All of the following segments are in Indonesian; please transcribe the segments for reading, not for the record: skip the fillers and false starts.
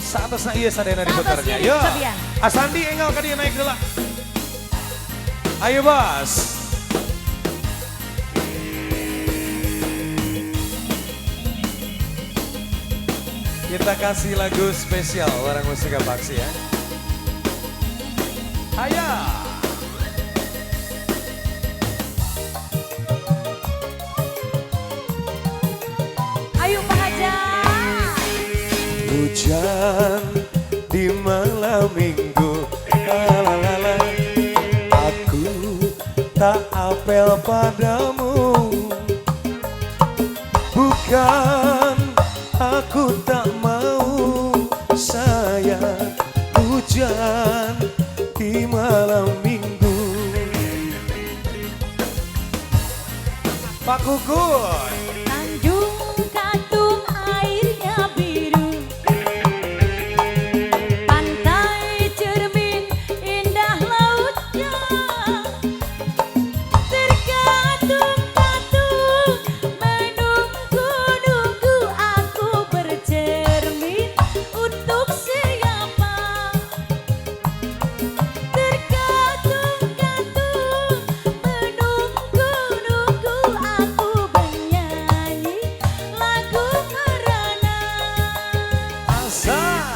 Saatnya iya sadena diputarnya. Yo. Asandi enggal ka dia naik dulu. Ayo bos. Kita kasih lagu spesial orang musik Paksi ya. Ayo. Ayo Pak Haja. Hujan di malam minggu, lalala, aku tak apel padamu. Bukan aku tak mau sayang, hujan di malam minggu. Pak Kukun. Tanjung Katung airnya biru, pantai cermin indah lautnya, terkatung-katung menunggu-nunggu aku bercermin untuk siapa. Terkatung-katung menunggu-nunggu aku bernyanyi lagu merana. Asa.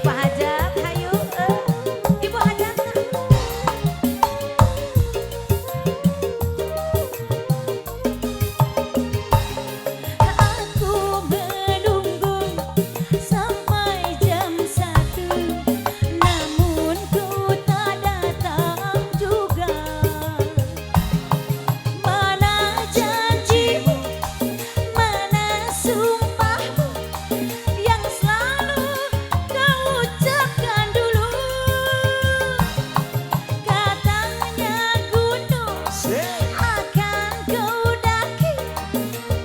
Pak Hajat, hayu, Ibu Hajat. Aku menunggu sampai jam 1, namun kau tak datang juga. Mana janjimu, mana sumpahmu yang selalu kau ucapkan dulu. Katanya gunung akan kau daki,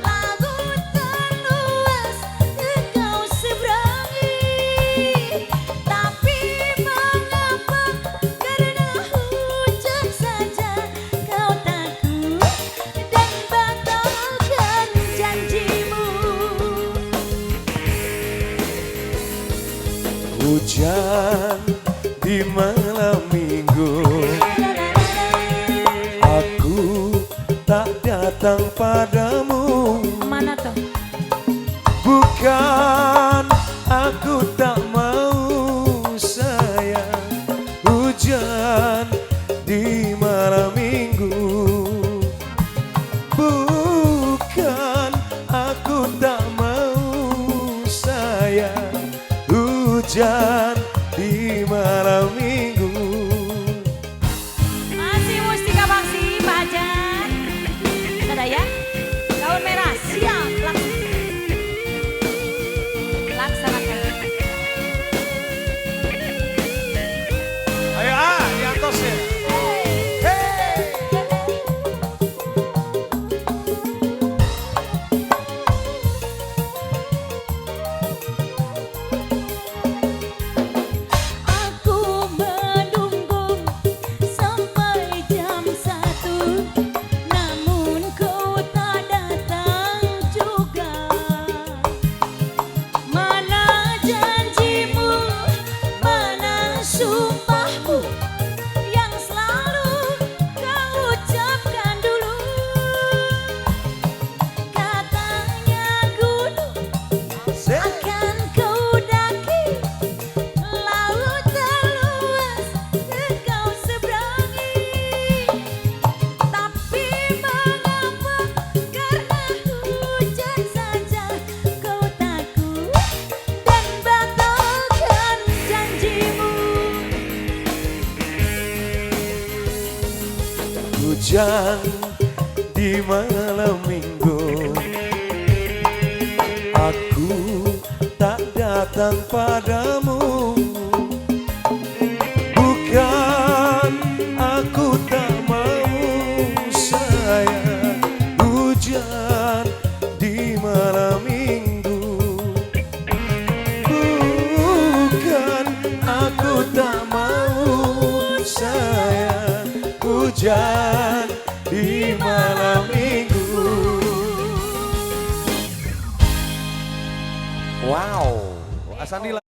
laut terluas kau seberangi. Tapi mengapa karena hujan saja kau takut dan batalkan janjimu. Hujan di malam minggu, aku tak datang padamu. Mana tuh? Bukan aku tak mau sayang, hujan di malam minggu. Bukan aku tak mau sayang, hujan di malam minggu. Masih Mustika Paksi, Pak Hajat. Sadaya, daun merah siap. Laksanakan. Ayo di atas ya. Aku menunggu sampai jam 1, namun kau tak datang juga. Mana janjimu, mana sumpahmu yang selalu kau ucapkan dulu. Katanya gunung akan kau daki, laut terluas kau seberangi. Tapi mengapa karena hujan saja kau takut dan batalkan janjimu. Hujan di malam minggu, aku tak datang padamu. Bukan aku tak mau sayang, hujan di malam minggu. Aku tak mau sayang hujan di malam minggu. Wow, Asandi